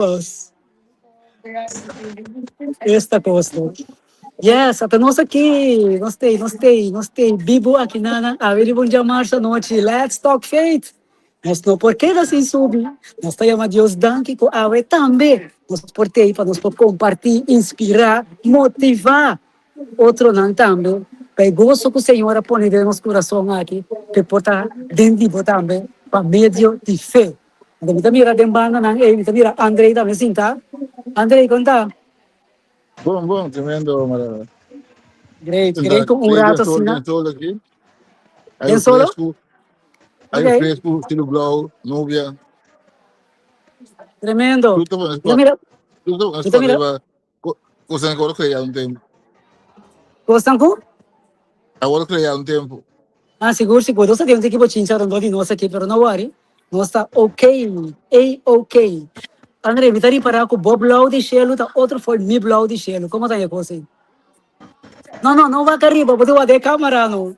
Deus. Esta costa. Yes, até nós aqui, nós tem, Bibo aqui na Avenida de Marcha Noite, Let's Talk Faith. Nós não porque assim subir, nós estamos a Deus danke com a também, nós portei para nós compartilhar, inspirar, motivar outro não também. Pegou só que o Senhor põe dentro do nosso coração aqui, para portar dentro de também, para meio de fé. Então, me mira dembana, me mira Andrei também, sim, tá? Andrei, conta. Bom, bom, tremendo, maravilha. Great com um Tem rato assim, sol, né? tem sol aqui. Tem solo? Aí Ok, o fresco, estilo glow, núbia. tremendo. Tudo tá bom, Então, mira, tudo na então, escola, mira, leva coisa agora criar um tempo. gostam com? Agora criar um tempo. Ah, seguro. Nós temos aqui bochincha de nós aqui, pero não worry. Nós está ok, ok. André, me tá parar com o Bob Lau de Shelo, tá outro foi mi Blau de Shelo. Como tá aí a coisa aí? Não vai arriba, porque eu de câmera, não.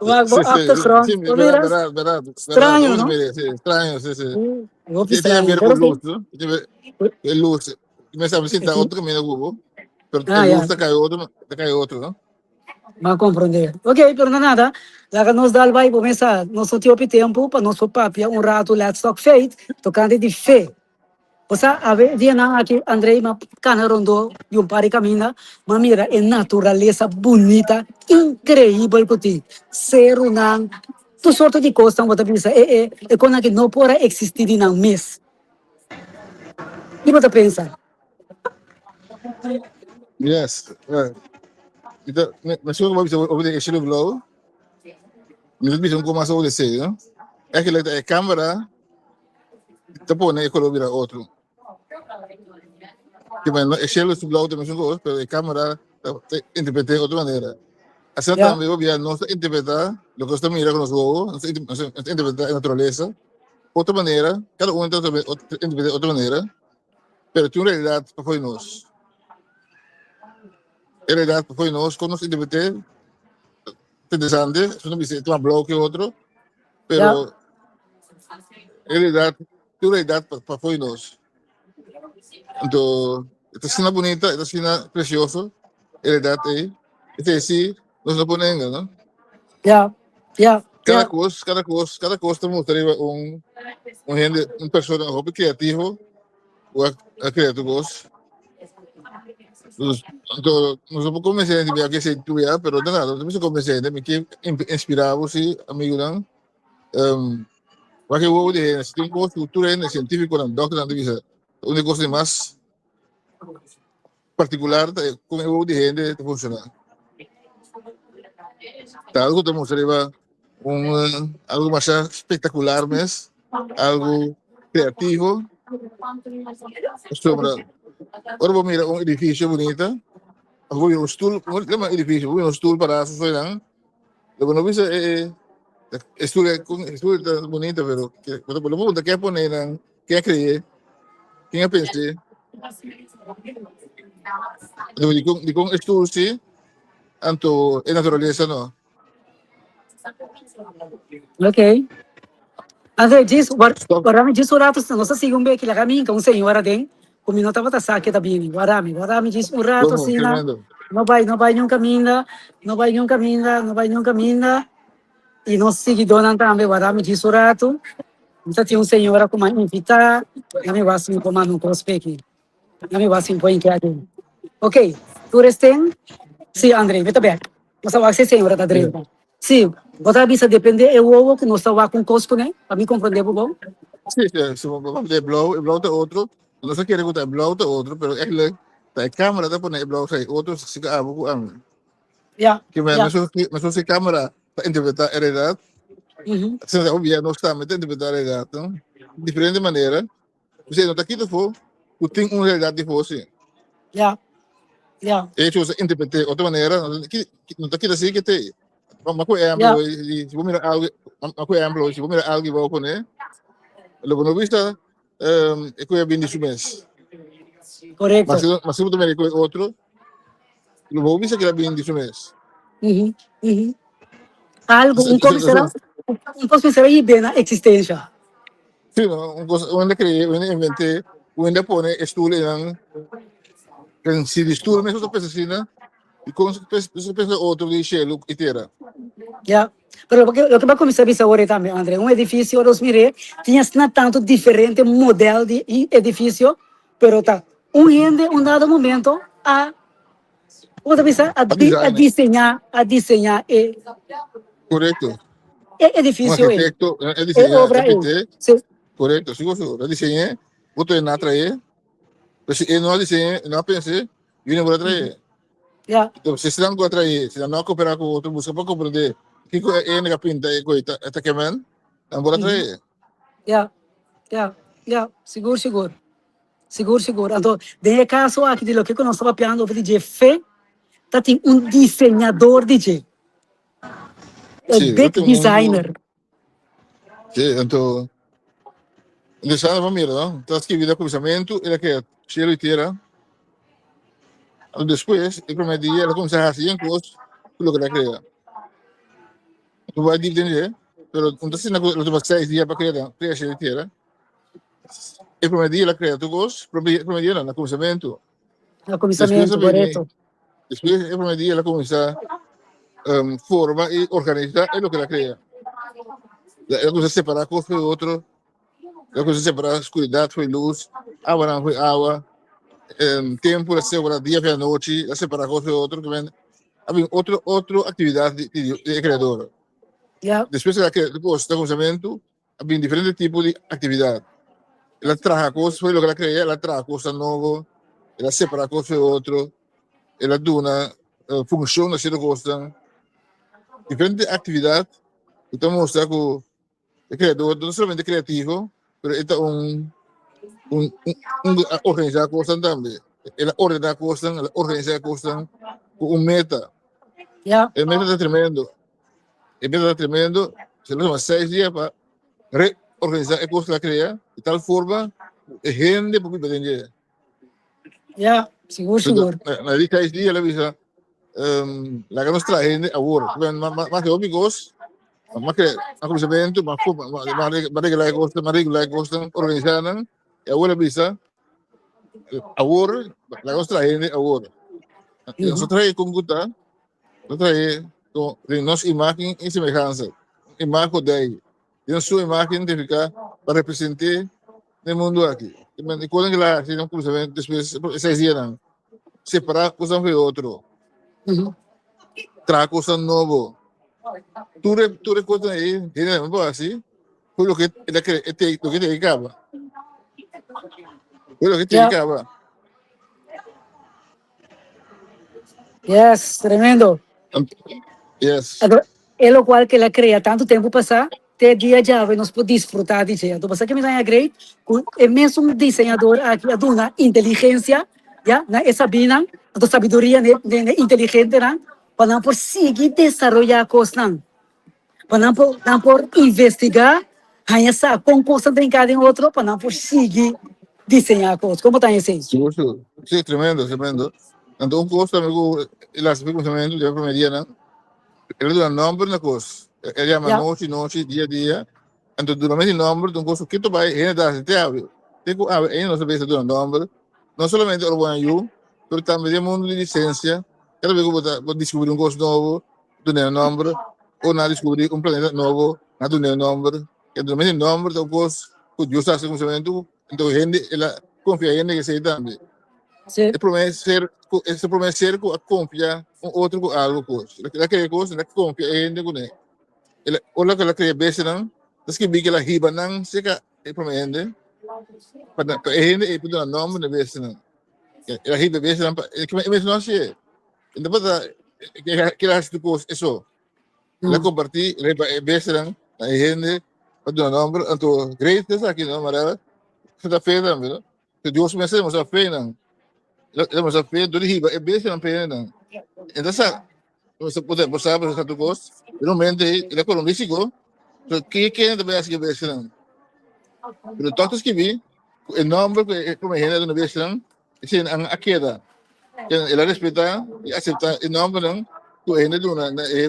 Vai, Sim, achtergrond. sim, Mira, verdade. estranho, Hoje não? mesmo, sim, estranho, sim, sim. Eu vou Tem a estranho, ver com pero sim. luz, não? Tem a ver com luz. Começamos a sentar Aqui. outro caminho no Google, pero a Ah, luz yeah. está caindo outro, não? Ma compreender. Ok, pero não nada. Lá que nós dá vai começar. Nós só temos tempo para nós papia um rato let's talk faith, tocando de fé. Você ave dia na aqui Andrei ma cana rondo e um pare caminha, mas mira é natureza bonita, incrível que tem. Ser um tu sorte de coisa você pensa é coisa que não pode existir em um mês. E você pensa, Yes. Então, mas se eu vou ver estilo glow, mas bisa como mais o desejo, não? É que a câmera te põe e coloca outro. Que bueno, estilo glow também são coisas, mas a câmera te interpreta de outra maneira. Assim já, também, obviamente, não se interpreta o que você mira com os olhos, não se interpreta a natureza, outra maneira, cada um interpreta de outra maneira, mas tem uma realidade para nós. A realidade para nós, quando nós interpretamos, interessante, se não bisa, tem um bloco e outro, já, pero realidade, tem uma realidade para nós. Então, esta cena bonita, esta cena preciosa, realidade aí, é assim, nós não podemos, não? já, já, já, Cada coisa mostraria um persona hobby criativo, ou a criativos. Então, nós não comecei a ver que se tu ia, pero nada, nós comecei a me que inspirava se amigo não. Porque o de se tem coisa cultura científico não, doctor não divisa. Uma coisa mais particular como o de gente funciona. Tá, algo te mostraria algo mais espetacular, mas algo criativo. Sobre, agora vou mirar edifício bonito. Vou ver stoel, lembra edifício, vou ver stoel para a sociedade. Lo não viste stoel é bonito, pero pero por lo que poner que criar, quem pensar, de com stoel sim, anto é natureza não. ok. André, diz, Stop. guarda-me diz o rato, não sei se um bem que lá caminha, um senhor tem, como não estava saque também, guarda-me diz um rato Como assim, tremendo. não vai nenhum caminho, e não seguidor não também, guarda-me diz o rato, então tinha um senhor como invitar, não me vai assim como não prospect, não me vai assim põe que aqui. Ok, tu restem? Sim, André, vete bem, mas vai ser senhor da Yeah. direita. Sim, você bisa depende eu o que nós estava com cosco, né? Para me compreender bom. Sí, sí, si vamos de blow de otro, no se quiere gustar blow de otro, pero es la cámara te pone blow, hay otros sí que hago, Yeah, que yeah. me suena si cámara para interpretar realidad, Uhum. se obvia no está me interpretar realidad, ¿no? Diferente manera, você não está aqui do for, tu tem uma realidade de você, Yeah, yeah, é que você interpreta de outra maneira, não está aqui assim que tem, mas com yeah. exemplo, se vou mirar algo, mas com exemplo, se vou mirar algo e vou poner, logo no vista, é que é bem disso mesmo. Correcto. Mas se eu também com outro, lo vou ver que era bem disso mesmo. Uhum. Uhum. Algo, Essa, essa, um pouco será aí bem na existência. Sim, uma coisa, onde criei, onde inventei, onde pone estudo em se estudo mesmo só pensa assim, né? E quando você pensa outro de Shelo e Tera. Ya. Pero lo que va a comenzar a ver ahora también, André, un edificio 2000 tinha tanto diferente modelo de edificio, pero tá um gente, um dado momento, vamos pensar, A design, a desenhar correto. Um edifício, arquiteto, é desenhar, obra, repete, sim, correto. Se você desenhar, você não atrai, se ele não desenha, não pensa, ele não vai atrair. ya, Então, se você não vai atrair, se não cooperar com o outro, busca para compreender que é a pinta e coisa, está queimando, não vai atrair. ya, ya, ya, seguro, seguro. Seguro, seguro. Então, de caso aqui de lo que nós estamos falando de fé, tá tem um desenhador de G, o Sim, big outro mundo, designer. sim, então, deixando uma mira, não? Então, que vida começamento, ele quer cheiro e tira, depois, e prometia, ela começa a fazer coisas, tudo que ela queria. Tu vai dividir, pero então, se não, tu vai 6 dias para criar cheiro e tira, e prometia, ela cria tu coisas, prometia, no começamento, O depois, comissamento, vem, correto. depois, e prometia, ela começa forma e organiza, é o que ela cria. Ela começa a separar coisa foi outro, ela começa a separar escuridade foi luz, água não foi água, tempo, ela separa dia foi noite, ela separa coisa foi outro, que vem, havia outra atividade de criador. Ya, Depois ela cria, depois do começamento, havia diferentes tipos de atividade. Ela traz coisas, foi o que ela cria, ela traz coisas novas, ela separa coisa foi outro, ela dá uma função na sua coisa, diferentes atividades. Então mostra que o criador não somente é criativo, mas é organizar coisas também. Ela ordena coisas, ela organiza coisas com meta. ya, O meta está tremendo. O meta está tremendo. Se nós temos 6 dias para reorganizar a coisa que ela cria, de tal forma, a gente pode entender. ya, seguro, seguro. Na de 6 dias, ela avisa, la que nos trae agora. Mas que amigos, mas que a começamento, mas regular coisas, mas regular coisas, organizando, e agora avisa, agora, la que nos trae agora. Nós trae com guta, nós trae com nossa imagem e semelhança. Imagem daí. E a sua imagem tem que ficar para representar no mundo aqui. E quando ela se não começamento, depois, 6 dias, não. Separar coisa com outro. Trazer coisa nova. Tudo coisa aí, não é assim? Foi o que ele te acaba. Foi o que te Ya, acaba. yes, tremendo. Yes. Agora, é o qual que ela cria tanto tempo passar, até dia já nós podemos desfrutar de dia. Então, você que me dá great, é mesmo um desenhador aqui, a uma inteligência, já, na essa bina, a sabedoria inteligente, né, para não por seguir desenvolver a coisa, para não por investigar, aí essa concurso tem cada outro, para não por seguir desenhar a coisa. Como está esse? Sí, tremendo, tremendo. Então, um custo, amigo, ele acha que o pensamento de uma mediana, ele dá nome na coisa. Ele chama Já, noite, dia. Então, durante o nome, um custo que tu vai, ele dá até abre. Tem que ele não sabe se dá nome, não somente o banho, mas também o mundo de licença. Cada vez que você descobrir um custo novo, do nome, ou não descobrir um planeta novo, não do nome. E durante o nome, o custo, o Deus acha que o pensamento, então, ele confia em ele que sei também. sim, É promete que confia um outro com algo coisa. Ela quer coisa, ela confia ainda com ele. Olha que ela quer bem não, mas que biga ela riba não, se que é promete, para ainda é para nome de bem não. Ela riba bem não, é que mesmo não sei. Então para que ela acha coisa isso. Ela compartilha, ela é bem não, ainda para nome, então great isso aqui não, mas está feio também, não. Se Deus me ensina, mas está feio não. Mas a pena do riba é bem não pena. Então você pode passar para o gosto, realmente ele é um risco. Que é também assim que bem não. Pero todos que vi, o nome que como é na bem não, esse a queda. Ela respeita e aceita o nome não, que é na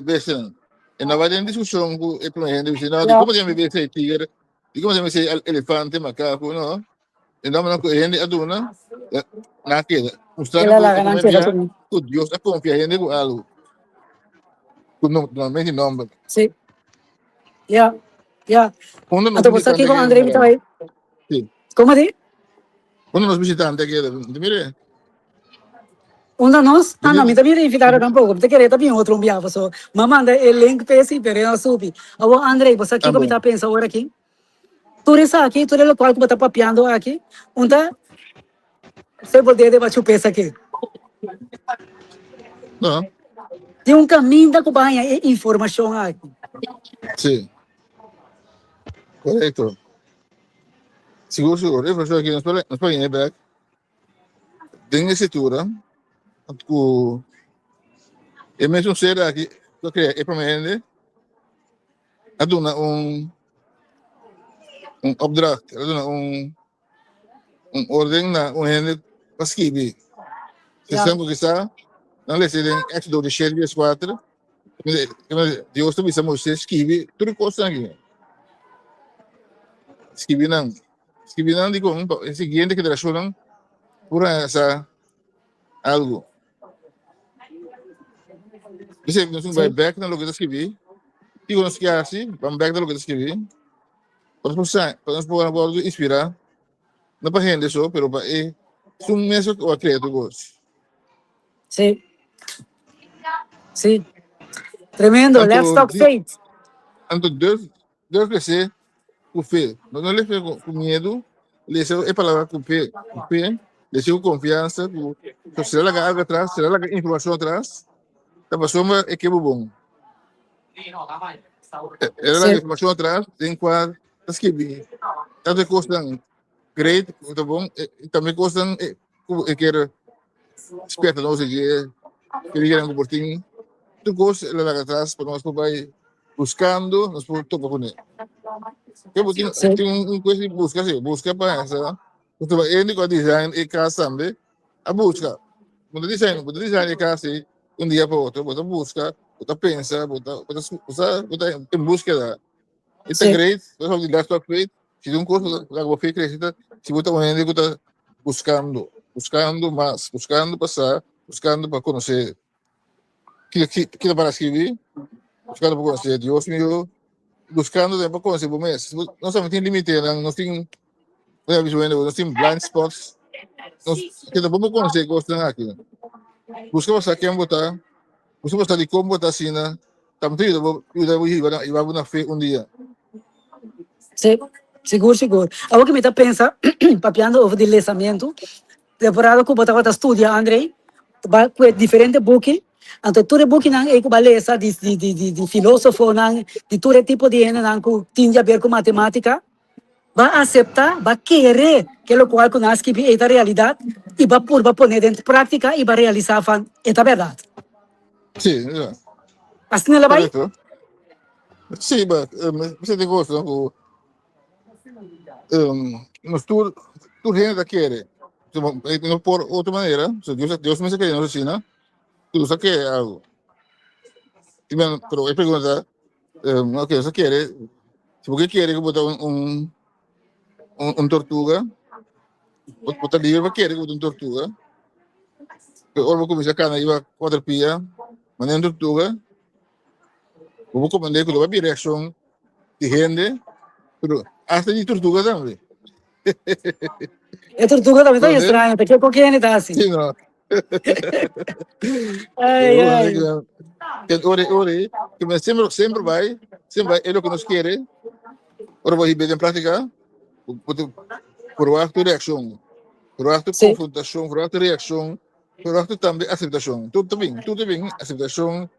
bem não. E na vai ter discussão com o como é não, de já, como tem bem ser tigre, Di como se me dice elefante, macaco, no? E não, não, gente aduna, naquela. Mostrando Ela que la é ganan como que via, tu. que Deus a confia gente com algo, com normalmente nome. Sí, ya, ya. Quando nós Ato pues aquí visitante con que Andrei mara, Vitawai. sim. ¿Cómo di? Quando nós visitante que, mire, Onda nós, de ah, não, me mim, também invitaram tampouco, porque querer também outro enviava, só. Mas manda o link para esse, pero eu subi. Agora, Andrei, você aqui como ambos. está pensando agora aqui? Tu resa aqui, tu é local que está papiando aqui, onda, você pode levar chupesa aqui. Não, Tem um caminho da cubanha e informação aqui. sim, correto. Seguro, seguro. Eu faço aqui, nós podemos back, tem escritura, que é mesmo ser aqui, eu creio, é para mim, aduna opdracht, aduna ordem na gente para escrever. Se Yeah. sempre que está, não lhe serem Éxodo de Xervias 4, Deus também estamos a escrever tudo coisa aqui. Escrever não, digo, é o seguinte que relacionam por essa algo. Você não vai Sim, back na lugar de escrever, digo, não se assim, vamos back na lugar de escrever, para nós poder inspirar, não para render só, pero para um mesmo que eu acredito gosto. sim, sim. Tremendo, let's Tanto, talk faith. tanto Deus crescer com fé. Não lhe fé com medo, lhe é palavra com fé, lhe com confiança, se ela algo atrás, se ela informação atrás, a pessoa é que é bom. Ela Sim, informação atrás, tem qual escrever. Tanto custam great, tá bom, e também custam que era esperta, não sei que ele quer um portinho. Tu gosta, ela lá atrás, para nós vai buscando, nós podemos tocar com ele. sim, Tem coisa de busca, assim, busca para essa. Você vai indo com a design e casa também, a busca. Quando design e casa, dia para outro, você busca, você pensa, você em busca da. Está sim, great, você vai dar sua feita, se não curso, lá vou ficar crescida, se você está buscando mais, buscando passar, buscando para conhecer, que para escrever, buscando para conhecer Deus meu, buscando para conhecer o mês. Nós também temos limite, nós temos visualmente, nós temos blind spots, nós que vamos conhecer gostam aqui. Busca passar quem botar, busca passar de como botar assim, também eu vou na fé dia. sim. Seguro, seguro. Agora que me está pensando, papiando over de lançamento, temporada que eu botava estudia, Andrei, vai com diferente book, então todo book não é que vai ler de filósofo, não, de todo tipo de gente, não, que tem a ver com matemática, vai aceitar, vai querer que o qual que nós que é a realidade, e vai pôr dentro de prática e vai realizar a verdade. Sim, Assim ela vai? correto. Sim, mas você tem gosto, nos tu gente quiere, no por otra manera, Dios me dice que no asesina, tú sabes algo. Pero hay pregunta, no que eso quiere, si porque quiere que botar un tortuga, botar libre quiere que botar un tortuga, que ahora comienza a cana iba cuatro pía, maneja tortuga, como comandé que lo va a reacción de gente, pero hasta de tortuga también. A tortuga também está Entonces, estranha, porque qualquer gente está assim. sí, no. Ai, Pero, ai. que sempre vai, é o que nós queremos, ora vai ver em prática, provar a reação, provar a Sim, confrontação, provar a reação, provar também aceitação. Tudo bem, aceitação,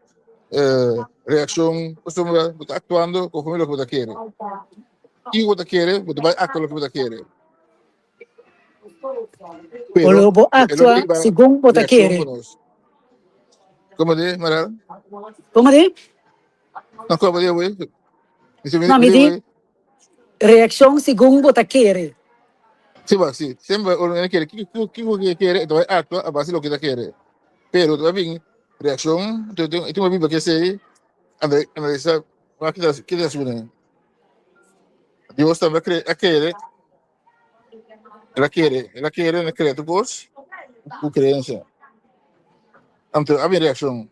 reação, você está actuando conforme o que você quer. E o que você quer, você vai actuar o que você quer. o Pero, lobo é o que atua vai segundo você reação quer. conosco. Como diz, Maral? Como diz? Não, como diz, ué? Não, me diz reação segundo você quer. Sí, va, sí. Siempre uno quiere, ¿qué quiere? Entonces actúa a base de lo que ella quiere. Pero también, reacción, tengo una que se analiza, ¿qué te suena? Deus também ela quer na criatura coisa, o crença. Então, a minha reação,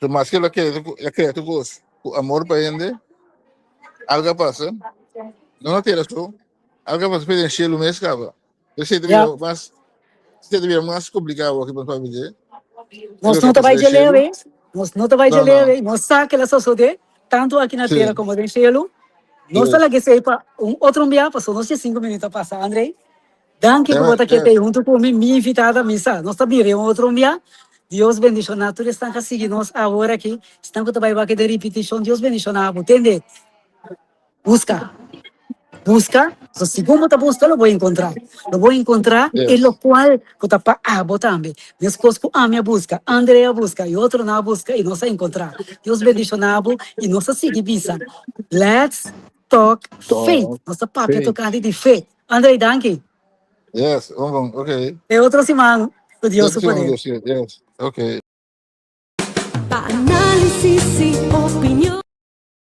mas que ela quer a criatura coisa, o amor para ele, algo passa, não tem razão, algo passa para encher o mês cava. Eu sei Yeah. que devia mais complicado aqui para dizer. Nós Ele não capaz vai de de encher, ler, nós não vai de não, não, ler, nós sabe que ela só de tanto aqui na terra sim, como no cielo. Nós yes, lá que sei para outro dia, passou nós 5 minutos a passar, Andrei. Danke por botar que yes, te junto com minha invitada a missa. Nós também outro dia. Deus bendiga a natureza, estão a seguir nós agora aqui. Estão com trabalho aqui de repetição. Deus bendiga a entende? Busca. Busca, so segundo te busca, lo voy a encontrar. Lo voy a encontrar y lo yes, cual, puta pa abo también. Mi esposo a mí busca, Andrea busca y otro na busca y nos a encontrar. Dios bendice nabo y nos a seguir visa. Let's talk faith. então, Nos a papel faith, tocando de fe. Andrei, danke. yes, vamos, ok. E outro semana, o Dios Deve su ser um poder. Deus, yes, ok. Paanalisis